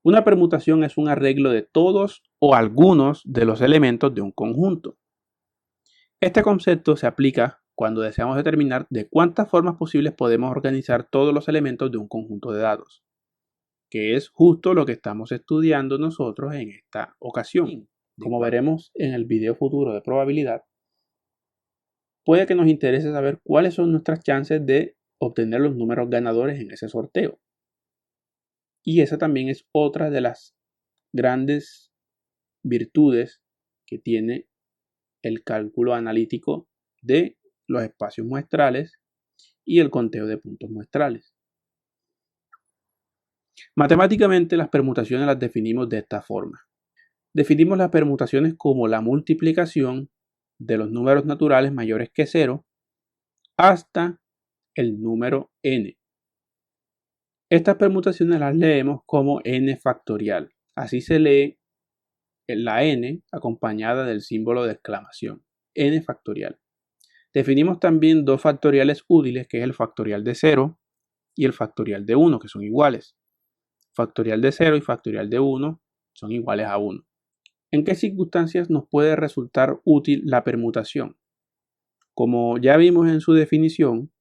Una permutación es un arreglo de todos o algunos de los elementos de un conjunto. Este concepto se aplica cuando deseamos determinar de cuántas formas posibles podemos organizar todos los elementos de un conjunto de datos, que es justo lo que estamos estudiando nosotros en esta ocasión. Como veremos en el video futuro de probabilidad, puede que nos interese saber cuáles son nuestras chances de obtener los números ganadores en ese sorteo. Y esa también es otra de las grandes virtudes que tiene el cálculo analítico de los espacios muestrales y el conteo de puntos muestrales. Matemáticamente las permutaciones las definimos de esta forma. Definimos las permutaciones como la multiplicación de los números naturales mayores que 0 hasta el número n. Estas permutaciones las leemos como n factorial. Así se lee la n acompañada del símbolo de exclamación, n factorial. Definimos también dos factoriales útiles, que es el factorial de 0 y el factorial de 1, que son iguales. Factorial de 0 y factorial de 1 son iguales a 1. ¿En qué circunstancias nos puede resultar útil la permutación? Como ya vimos en su definición,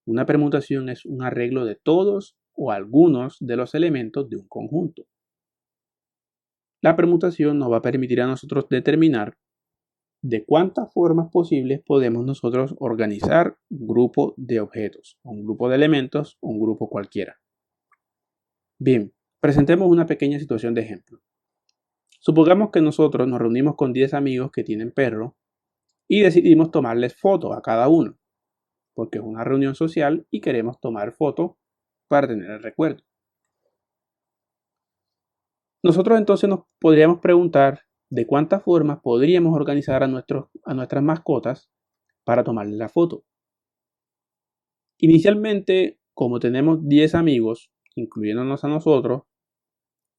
una permutación es un arreglo de todos o algunos de los elementos de un conjunto. La permutación nos va a permitir a nosotros determinar de cuántas formas posibles podemos nosotros organizar un grupo de objetos, un grupo de elementos o un grupo cualquiera. Bien, presentemos una pequeña situación de ejemplo. Supongamos que nosotros nos reunimos con 10 amigos que tienen perro y decidimos tomarles fotos a cada uno, porque es una reunión social y queremos tomar fotos para tener el recuerdo. Nosotros entonces nos podríamos preguntar de cuántas formas podríamos organizar a nuestras mascotas para tomarles la foto. Inicialmente, como tenemos 10 amigos, incluyéndonos a nosotros,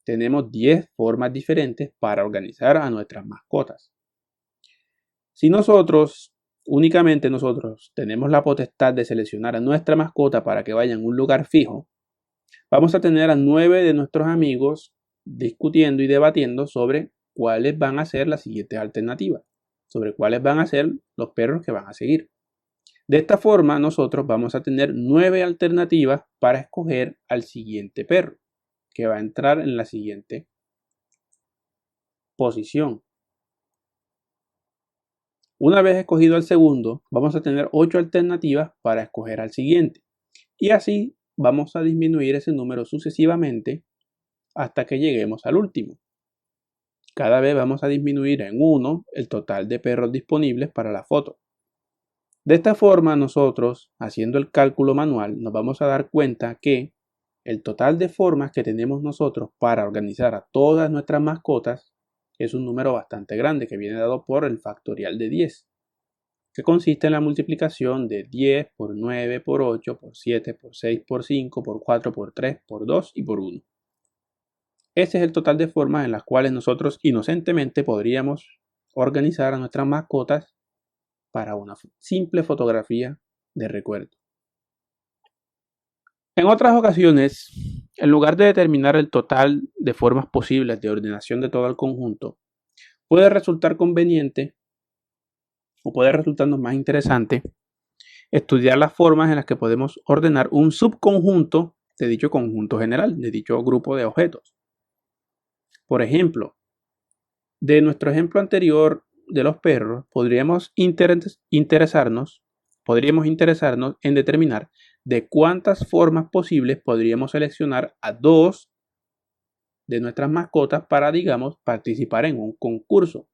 tenemos 10 formas diferentes para organizar a nuestras mascotas. Si únicamente nosotros, tenemos la potestad de seleccionar a nuestra mascota para que vaya en un lugar fijo, vamos a tener a 9 de nuestros amigos discutiendo y debatiendo sobre cuáles van a ser las siguientes alternativas, sobre cuáles van a ser los perros que van a seguir. De esta forma, nosotros vamos a tener 9 alternativas para escoger al siguiente perro, que va a entrar en la siguiente posición. Una vez escogido al segundo, vamos a tener 8 alternativas para escoger al siguiente. Y así vamos a disminuir ese número sucesivamente hasta que lleguemos al último. Cada vez vamos a disminuir en 1 el total de perros disponibles para la foto. De esta forma, nosotros, haciendo el cálculo manual, nos vamos a dar cuenta que el total de formas que tenemos nosotros para organizar a todas nuestras mascotas es un número bastante grande, que viene dado por el factorial de 10, que consiste en la multiplicación de 10 por 9 por 8 por 7 por 6 por 5 por 4 por 3 por 2 y por 1. Ese es el total de formas en las cuales nosotros inocentemente podríamos organizar a nuestras mascotas para una simple fotografía de recuerdo. En otras ocasiones, en lugar de determinar el total de formas posibles de ordenación de todo el conjunto, puede resultar conveniente o puede resultarnos más interesante estudiar las formas en las que podemos ordenar un subconjunto de dicho conjunto general, de dicho grupo de objetos. Por ejemplo, de nuestro ejemplo anterior de los perros, podríamos interesarnos en determinar de cuántas formas posibles podríamos seleccionar a 2 de nuestras mascotas para, digamos, participar en un concurso.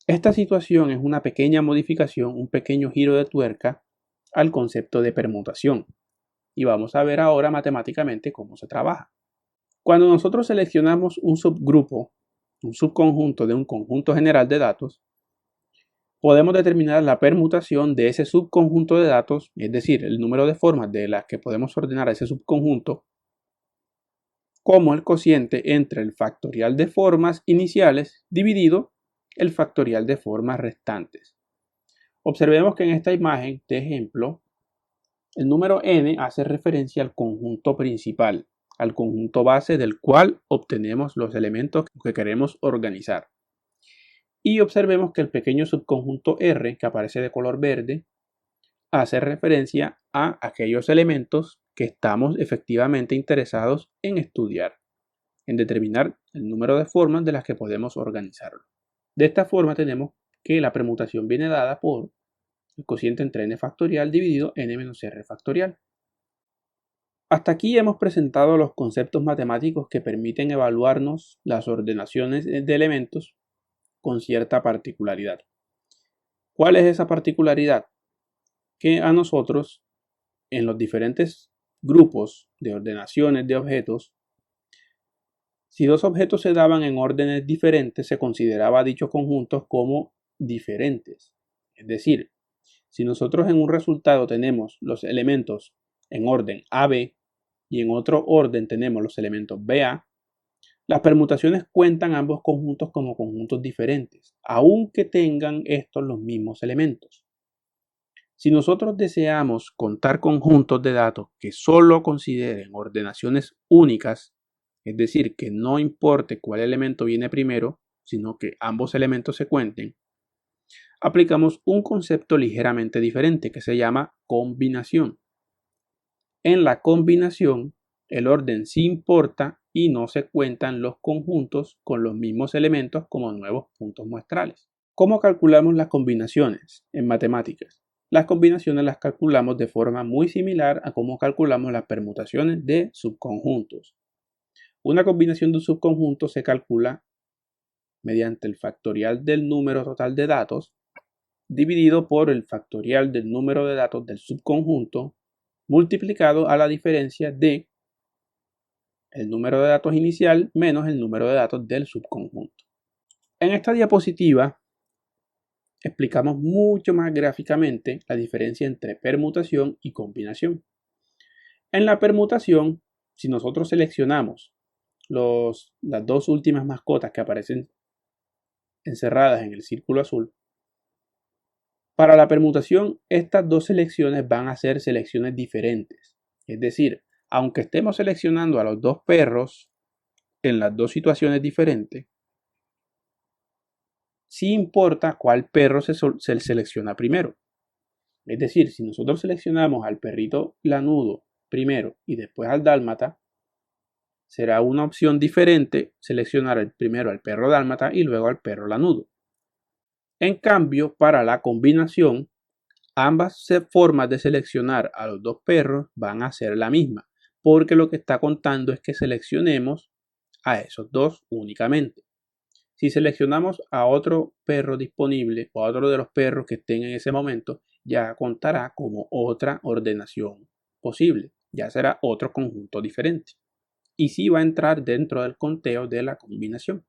Esta situación es una pequeña modificación, un pequeño giro de tuerca al concepto de permutación. Y vamos a ver ahora matemáticamente cómo se trabaja. Cuando nosotros seleccionamos un subgrupo, un subconjunto de un conjunto general de datos, podemos determinar la permutación de ese subconjunto de datos, es decir, el número de formas de las que podemos ordenar a ese subconjunto, como el cociente entre el factorial de formas iniciales dividido el factorial de formas restantes. Observemos que en esta imagen de ejemplo, el número n hace referencia al conjunto principal, al conjunto base del cual obtenemos los elementos que queremos organizar. Y observemos que el pequeño subconjunto R, que aparece de color verde, hace referencia a aquellos elementos que estamos efectivamente interesados en estudiar, en determinar el número de formas de las que podemos organizarlo. De esta forma tenemos que la permutación viene dada por el cociente entre n factorial dividido n menos r factorial. Hasta aquí hemos presentado los conceptos matemáticos que permiten evaluarnos las ordenaciones de elementos con cierta particularidad. ¿Cuál es esa particularidad? Que a nosotros, en los diferentes grupos de ordenaciones de objetos, si dos objetos se daban en órdenes diferentes, se consideraba dichos conjuntos como diferentes. Es decir, si nosotros en un resultado tenemos los elementos en orden AB y en otro orden tenemos los elementos BA, las permutaciones cuentan ambos conjuntos como conjuntos diferentes, aunque tengan estos los mismos elementos. Si nosotros deseamos contar conjuntos de datos que solo consideren ordenaciones únicas, es decir, que no importe cuál elemento viene primero, sino que ambos elementos se cuenten, aplicamos un concepto ligeramente diferente que se llama combinación. En la combinación, el orden sí importa y no se cuentan los conjuntos con los mismos elementos como nuevos puntos muestrales. ¿Cómo calculamos las combinaciones en matemáticas? Las combinaciones las calculamos de forma muy similar a cómo calculamos las permutaciones de subconjuntos. Una combinación de un subconjunto se calcula mediante el factorial del número total de datos dividido por el factorial del número de datos del subconjunto multiplicado a la diferencia de el número de datos inicial menos el número de datos del subconjunto. En esta diapositiva explicamos mucho más gráficamente la diferencia entre permutación y combinación. En la permutación, si nosotros seleccionamos las dos últimas mascotas que aparecen encerradas en el círculo azul, para la permutación estas dos selecciones van a ser selecciones diferentes. Es decir, aunque estemos seleccionando a los dos perros en las dos situaciones diferentes, sí importa cuál perro se selecciona primero. Es decir, si nosotros seleccionamos al perrito lanudo primero y después al dálmata, será una opción diferente seleccionar primero al perro dálmata y luego al perro lanudo. En cambio, para la combinación, ambas formas de seleccionar a los dos perros van a ser la misma, porque lo que está contando es que seleccionemos a esos dos únicamente. Si seleccionamos a otro perro disponible o a otro de los perros que estén en ese momento, ya contará como otra ordenación posible, ya será otro conjunto diferente. Y sí va a entrar dentro del conteo de la combinación.